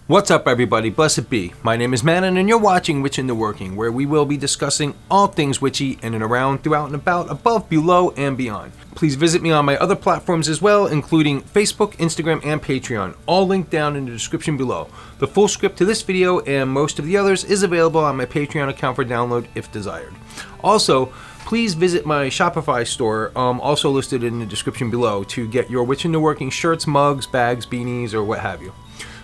What's up, everybody? Blessed be. My name is Mannun, and you're watching Witch in the Working, where we will be discussing all things witchy in and around, throughout and about, above, below, and beyond. Please visit me on my other platforms as well, including Facebook, Instagram, and Patreon, all linked down in the description below. The full script to this video and most of the others is available on my Patreon account for download if desired. Also, please visit my Shopify store, also listed in the description below, to get your Witch in the Working shirts, mugs, bags, beanies, or what have you.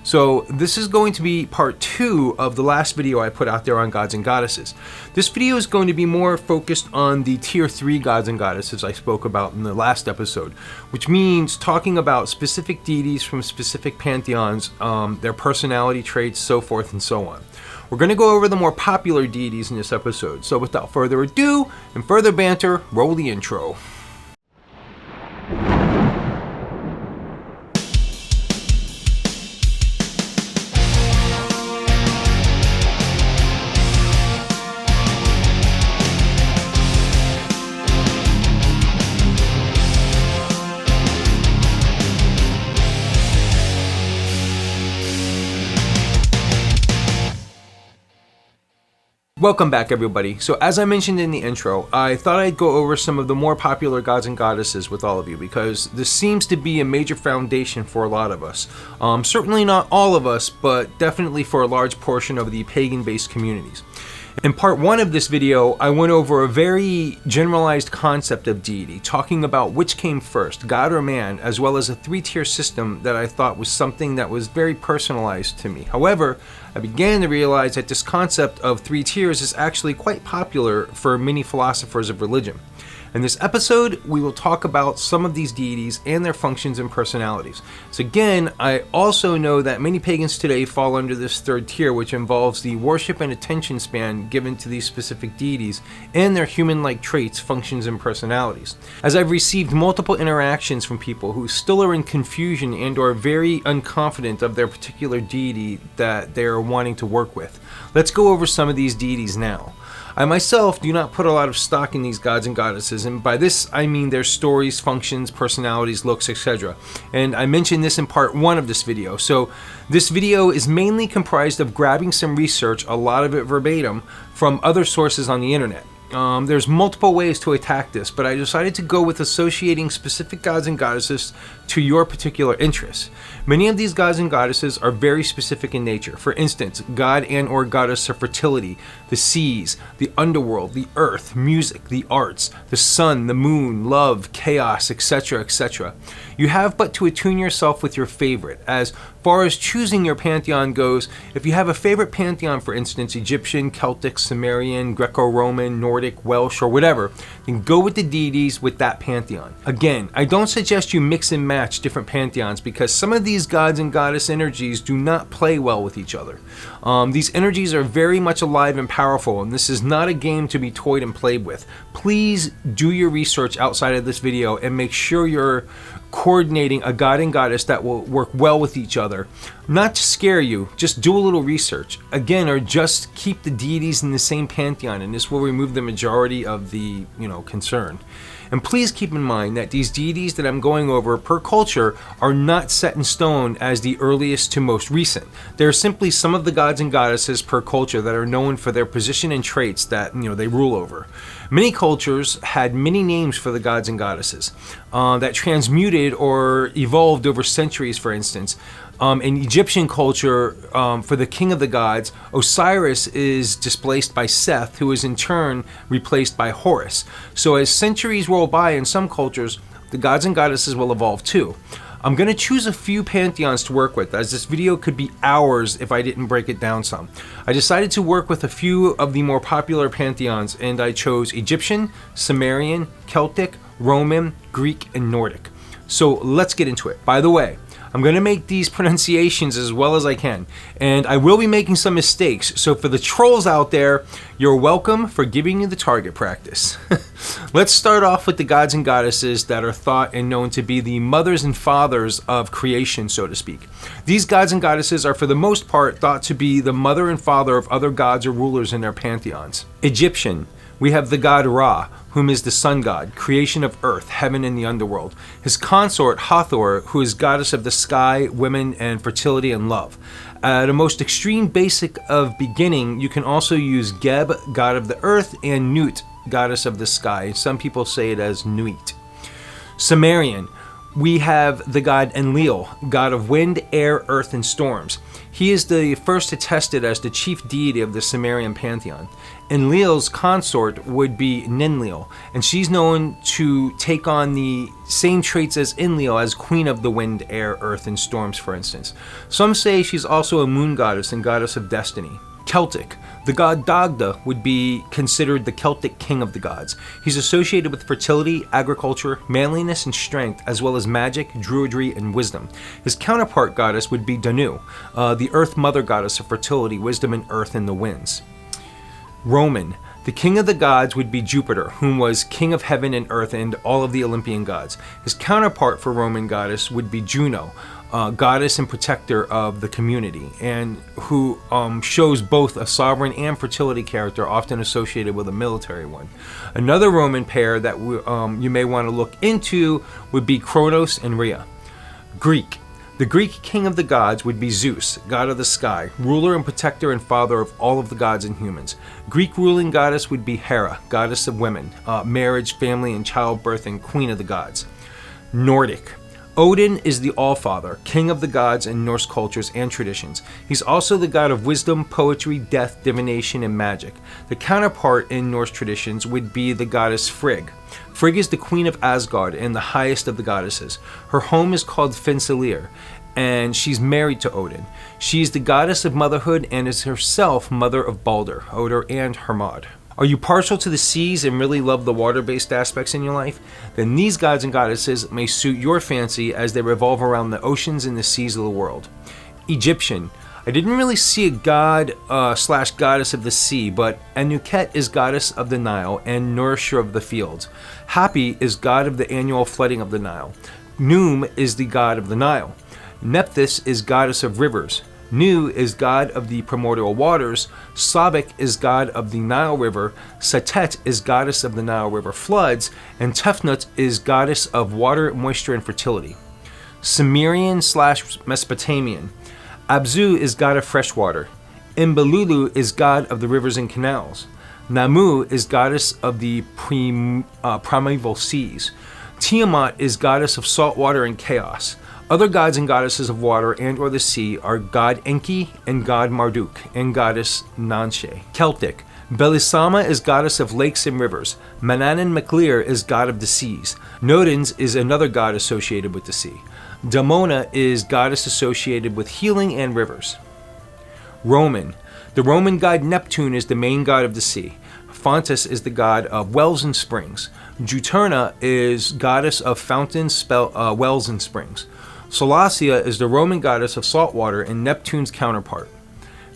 So this is going to be part 2 of the last video I put out there on gods and goddesses. This video is going to be more focused on the tier 3 gods and goddesses I spoke about in the last episode, which means talking about specific deities from specific pantheons, their personality traits, so forth and so on. We're going to go over the more popular deities in this episode, so without further ado and further banter, roll the intro. Welcome back, everybody. So as I mentioned in the intro, I thought I'd go over some of the more popular gods and goddesses with all of you, because this seems to be a major foundation for a lot of us. Certainly not all of us, but definitely for a large portion of the pagan-based communities. In part 1 of this video, I went over a very generalized concept of deity, talking about which came first, God or man, as well as a 3-tier system that I thought was something that was very personalized to me. However, I began to realize that this concept of 3 tiers is actually quite popular for many philosophers of religion. In this episode, we will talk about some of these deities and their functions and personalities. So again, I also know that many pagans today fall under this 3rd tier, which involves the worship and attention span given to these specific deities and their human-like traits, functions, and personalities. As I've received multiple interactions from people who still are in confusion and are very unconfident of their particular deity that they are wanting to work with. Let's go over some of these deities now. I myself do not put a lot of stock in these gods and goddesses, and by this I mean their stories, functions, personalities, looks, etc. And I mentioned this in part 1 of this video, so this video is mainly comprised of grabbing some research, a lot of it verbatim, from other sources on the internet. There's multiple ways to attack this, but I decided to go with associating specific gods and goddesses to your particular interests. Many of these gods and goddesses are very specific in nature. For instance, god and or goddess of fertility, the seas, the underworld, the earth, music, the arts, the sun, the moon, love, chaos, etc., etc. You have but to attune yourself with your favorite. As far as choosing your pantheon goes, if you have a favorite pantheon, for instance, Egyptian, Celtic, Sumerian, Greco-Roman, Nordic, Welsh, or whatever, then go with the deities with that pantheon. Again, I don't suggest you mix and match different pantheons, because some of these gods and goddess energies do not play well with each other. These energies are very much alive and powerful, and this is not a game to be toyed and played with. Please do your research outside of this video and make sure you're coordinating a god and goddess that will work well with each other. Not to scare you, just do a little research. Again, or just keep the deities in the same pantheon, and this will remove the majority of the, concern. And please keep in mind that these deities that I'm going over per culture are not set in stone as the earliest to most recent. They're simply some of the gods and goddesses per culture that are known for their position and traits that they rule over. Many cultures had many names for the gods and goddesses that transmuted or evolved over centuries. For instance, in Egyptian culture, for the king of the gods, Osiris is displaced by Seth, who is in turn replaced by Horus. So as centuries roll by in some cultures, the gods and goddesses will evolve too. I'm going to choose a few pantheons to work with, as this video could be hours if I didn't break it down some. I decided to work with a few of the more popular pantheons, and I chose Egyptian, Sumerian, Celtic, Roman, Greek, and Nordic. So let's get into it. By the way, I'm going to make these pronunciations as well as I can, and I will be making some mistakes, so for the trolls out there, you're welcome for giving you the target practice. Let's start off with the gods and goddesses that are thought and known to be the mothers and fathers of creation, so to speak. These gods and goddesses are for the most part thought to be the mother and father of other gods or rulers in their pantheons. Egyptian. We have the god Ra, whom is the sun god, creation of earth, heaven, and the underworld. His consort Hathor, who is goddess of the sky, women, and fertility and love. At a most extreme basic of beginning, you can also use Geb, god of the earth, and Nut, goddess of the sky. Some people say it as Nuit. Sumerian. We have the god Enlil, god of wind, air, earth, and storms. He is the first attested as the chief deity of the Sumerian pantheon. Enlil's consort would be Ninlil, and she's known to take on the same traits as Enlil as queen of the wind, air, earth, and storms, for instance. Some say she's also a moon goddess and goddess of destiny. Celtic. The god Dagda would be considered the Celtic king of the gods. He's associated with fertility, agriculture, manliness, and strength, as well as magic, druidry, and wisdom. His counterpart goddess would be Danu, the earth mother goddess of fertility, wisdom, and earth and the winds. Roman. The king of the gods would be Jupiter, whom was king of heaven and earth and all of the Olympian gods. His counterpart for Roman goddess would be Juno, goddess and protector of the community, and who shows both a sovereign and fertility character, often associated with a military one. Another Roman pair that you may want to look into would be Kronos and Rhea. Greek. The Greek king of the gods would be Zeus, god of the sky, ruler and protector and father of all of the gods and humans. Greek ruling goddess would be Hera, goddess of women, marriage, family, and childbirth, and queen of the gods. Nordic. Odin is the Allfather, king of the gods in Norse cultures and traditions. He's also the god of wisdom, poetry, death, divination, and magic. The counterpart in Norse traditions would be the goddess Frigg. Frigg is the queen of Asgard and the highest of the goddesses. Her home is called Fensalir, and she's married to Odin. She is the goddess of motherhood and is herself mother of Balder, Odin, and Hermod. Are you partial to the seas and really love the water-based aspects in your life? Then these gods and goddesses may suit your fancy as they revolve around the oceans and the seas of the world. Egyptian. I didn't really see a god slash goddess of the sea, but Anuket is goddess of the Nile and nourisher of the fields. Hapi is god of the annual flooding of the Nile. Num is the god of the Nile. Nephthys is goddess of rivers. Nu is god of the primordial waters. Sabak is god of the Nile River. Satet is goddess of the Nile River floods. And Tefnut is goddess of water, moisture, and fertility. Sumerian slash Mesopotamian. Abzu is god of fresh water. Imbelulu is god of the rivers and canals. Namu is goddess of the primeval seas. Tiamat is goddess of salt water and chaos. Other gods and goddesses of water and or the sea are god Enki and god Marduk and goddess Nanshe. Celtic. Belisama is goddess of lakes and rivers. Mannun Maclear is god of the seas. Nodens is another god associated with the sea. Damona is goddess associated with healing and rivers. Roman. The Roman god Neptune is the main god of the sea. Fontis is the god of wells and springs. Juturna is goddess of fountains, wells, and springs. Solasia is the Roman goddess of salt water and Neptune's counterpart.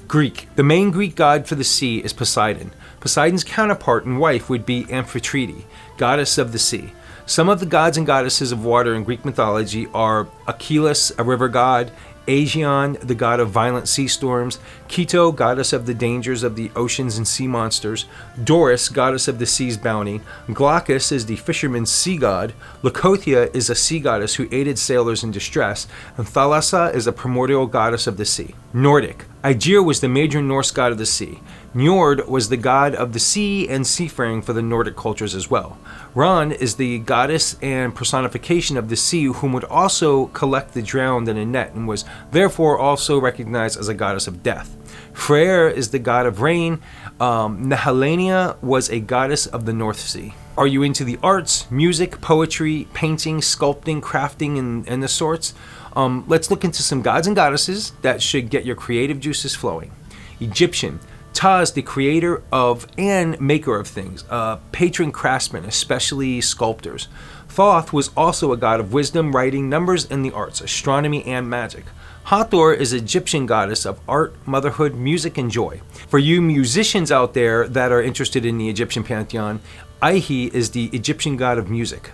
Greek. The main Greek god for the sea is Poseidon. Poseidon's counterpart and wife would be Amphitrite, goddess of the sea. Some of the gods and goddesses of water in Greek mythology are Achilles, a river god, Aegeon, the god of violent sea storms, Keto, goddess of the dangers of the oceans and sea monsters, Doris, goddess of the sea's bounty, Glaucus is the fisherman's sea god, Leucothea is a sea goddess who aided sailors in distress, and Thalassa is a primordial goddess of the sea. Nordic. Aegir was the major Norse god of the sea. Njord was the god of the sea and seafaring for the Nordic cultures as well. Ran is the goddess and personification of the sea whom would also collect the drowned in a net and was therefore also recognized as a goddess of death. Freyr is the god of rain. Nehalenia was a goddess of the North Sea. Are you into the arts, music, poetry, painting, sculpting, crafting, and the sorts? Let's look into some gods and goddesses that should get your creative juices flowing. Egyptian. Ptah is the creator of and maker of things, patron craftsman, especially sculptors. Thoth was also a god of wisdom, writing, numbers, and the arts, astronomy, and magic. Hathor is Egyptian goddess of art, motherhood, music, and joy. For you musicians out there that are interested in the Egyptian pantheon, Ihi is the Egyptian god of music.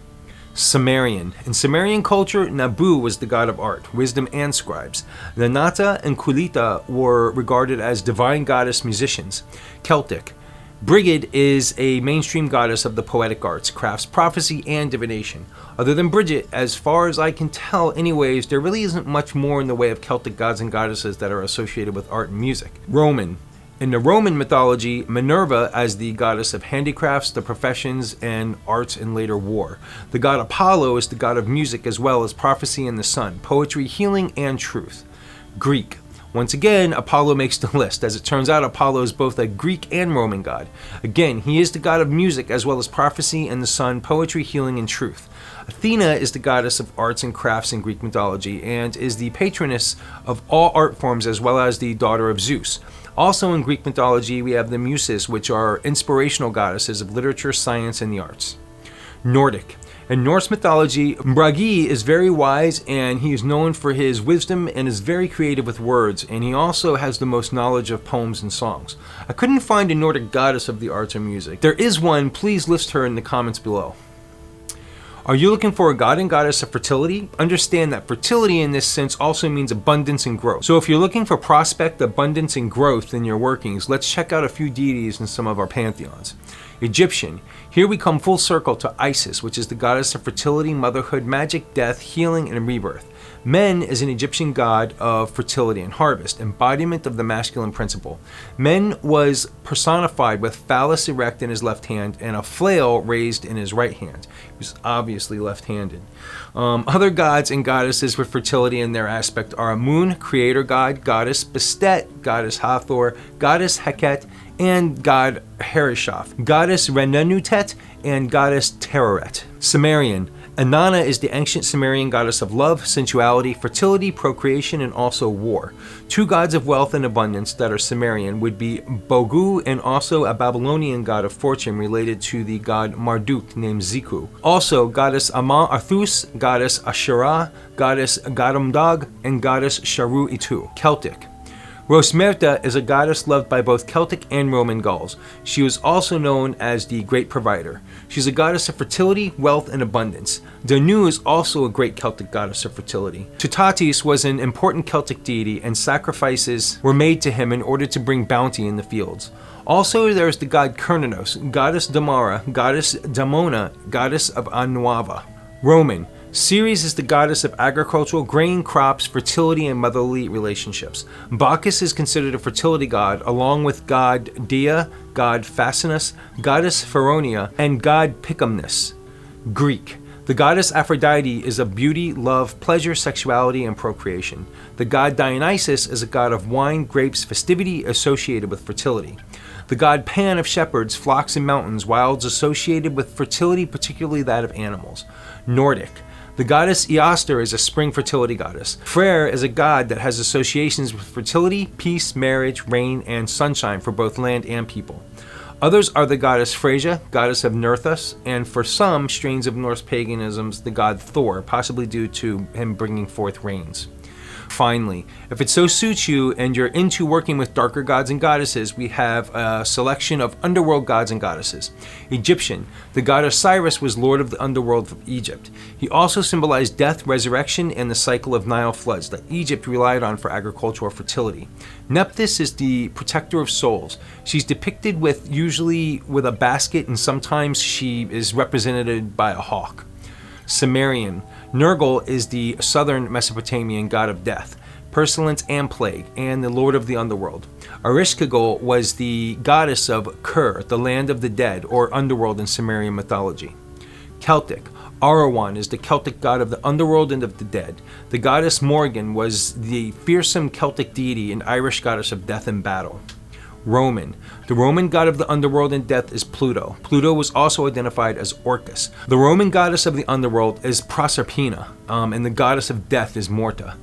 Sumerian. In Sumerian culture, Nabu was the god of art, wisdom, and scribes. Nanata and Kulita were regarded as divine goddess musicians. Celtic. Brigid is a mainstream goddess of the poetic arts, crafts, prophecy, and divination. Other than Bridget, as far as I can tell anyways, there really isn't much more in the way of Celtic gods and goddesses that are associated with art and music. Roman. In the Roman mythology, Minerva as the goddess of handicrafts, the professions, and arts in later war. The god Apollo is the god of music as well as prophecy and the sun, poetry, healing, and truth. Greek. Once again, Apollo makes the list. As it turns out, Apollo is both a Greek and Roman god. Again, he is the god of music as well as prophecy and the sun, poetry, healing, and truth. Athena is the goddess of arts and crafts in Greek mythology and is the patroness of all art forms as well as the daughter of Zeus. Also in Greek mythology, we have the Muses, which are inspirational goddesses of literature, science, and the arts. Nordic. In Norse mythology, Bragi is very wise and he is known for his wisdom and is very creative with words, and he also has the most knowledge of poems and songs. I couldn't find a Nordic goddess of the arts or music. There is one, please list her in the comments below. Are you looking for a god and goddess of fertility? Understand that fertility in this sense also means abundance and growth. So if you're looking for prospect, abundance, and growth in your workings, let's check out a few deities in some of our pantheons. Egyptian. Here we come full circle to Isis, which is the goddess of fertility, motherhood, magic, death, healing, and rebirth. Men is an Egyptian god of fertility and harvest, embodiment of the masculine principle. Men was personified with phallus erect in his left hand and a flail raised in his right hand. He was obviously left-handed. Other gods and goddesses with fertility in their aspect are Amun, creator god, goddess Bastet, goddess Hathor, goddess Heket, and god Harishaf, goddess Renenutet, and goddess Tereret. Sumerian. Inanna is the ancient Sumerian goddess of love, sensuality, fertility, procreation, and also war. Two gods of wealth and abundance that are Sumerian would be Bogu and also a Babylonian god of fortune related to the god Marduk named Ziku. Also goddess Ama-Arthus, goddess Asherah, goddess Gadamdag, and goddess Sharu-Itu. Celtic. Rosmerta is a goddess loved by both Celtic and Roman Gauls. She was also known as the Great Provider. She's a goddess of fertility, wealth, and abundance. Danu is also a great Celtic goddess of fertility. Tutatis was an important Celtic deity and sacrifices were made to him in order to bring bounty in the fields. Also there's the god Kerninos, goddess Damara, goddess Damona, goddess of Anuava. Roman. Ceres is the goddess of agricultural, grain, crops, fertility, and motherly relationships. Bacchus is considered a fertility god, along with god Dia, god Phasinus, goddess Feronia, and god Picumnus. Greek. The goddess Aphrodite is of beauty, love, pleasure, sexuality, and procreation. The god Dionysus is a god of wine, grapes, festivity associated with fertility. The god Pan of shepherds, flocks, and mountains, wilds associated with fertility, particularly that of animals. Nordic. The goddess Easter is a spring fertility goddess. Freyr is a god that has associations with fertility, peace, marriage, rain, and sunshine for both land and people. Others are the goddess Freyja, goddess of Nerthus, and for some strains of Norse paganisms, the god Thor, possibly due to him bringing forth rains. Finally, if it so suits you and you're into working with darker gods and goddesses, we have a selection of underworld gods and goddesses. Egyptian. The god Osiris was lord of the underworld of Egypt. He also symbolized death, resurrection, and the cycle of Nile floods that Egypt relied on for agricultural fertility. Nephthys is the protector of souls. She's depicted usually with a basket, and sometimes she is represented by a hawk. Sumerian. Nergal is the southern Mesopotamian god of death, pestilence, and plague, and the lord of the underworld. Ereshkigal was the goddess of Kur, the land of the dead, or underworld in Sumerian mythology. Celtic. Arawan is the Celtic god of the underworld and of the dead. The goddess Morgan was the fearsome Celtic deity and Irish goddess of death and battle. Roman. The Roman god of the underworld and death is Pluto. Pluto was also identified as Orcus. The Roman goddess of the underworld is Proserpina, and the goddess of death is Morta.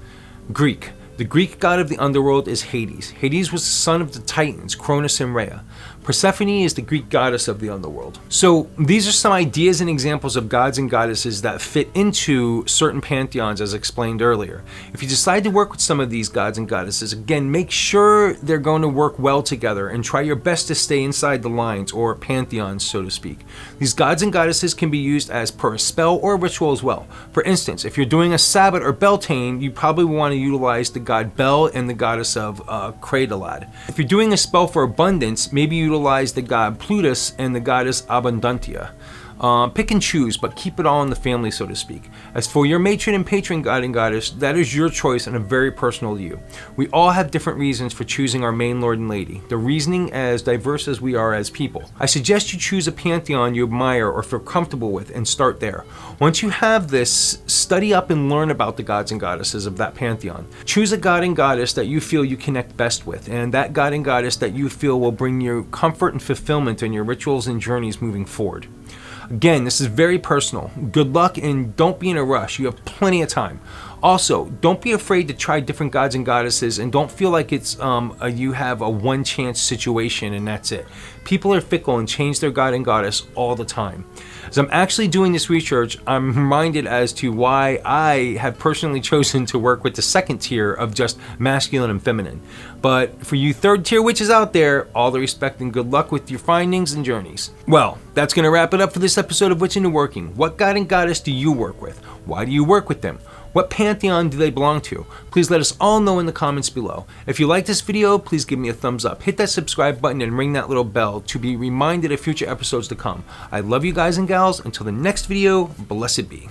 Greek. The Greek god of the underworld is Hades. Hades was the son of the Titans, Cronus and Rhea. Persephone is the Greek goddess of the underworld. So these are some ideas and examples of gods and goddesses that fit into certain pantheons as explained earlier. If you decide to work with some of these gods and goddesses, again, make sure they're going to work well together and try your best to stay inside the lines or pantheons, so to speak. These gods and goddesses can be used as per a spell or ritual as well. For instance, if you're doing a Sabbath or Beltane, you probably want to utilize the god Bel and the goddess of Cradalad. If you're doing a spell for abundance, maybe utilize utilize the god Plutus and the goddess Abundantia. Pick and choose, but keep it all in the family, so to speak. As for your matron and patron god and goddess, that is your choice and a very personal to you. We all have different reasons for choosing our main lord and lady, the reasoning as diverse as we are as people. I suggest you choose a pantheon you admire or feel comfortable with and start there. Once you have this, study up and learn about the gods and goddesses of that pantheon. Choose a god and goddess that you feel you connect best with, and that god and goddess that you feel will bring you comfort and fulfillment in your rituals and journeys moving forward. Again, this is very personal. Good luck and don't be in a rush. You have plenty of time. Also, don't be afraid to try different gods and goddesses and don't feel like it's you have a one chance situation and that's it. People are fickle and change their god and goddess all the time. As I'm actually doing this research, I'm reminded as to why I have personally chosen to work with the second tier of just masculine and feminine. But for you third tier witches out there, all the respect and good luck with your findings and journeys. Well, that's going to wrap it up for this episode of Witching and Working. What god and goddess do you work with? Why do you work with them? What pantheon do they belong to? Please let us all know in the comments below. If you like this video, please give me a thumbs up. Hit that subscribe button and ring that little bell to be reminded of future episodes to come. I love you guys and gals. Until the next video, blessed be.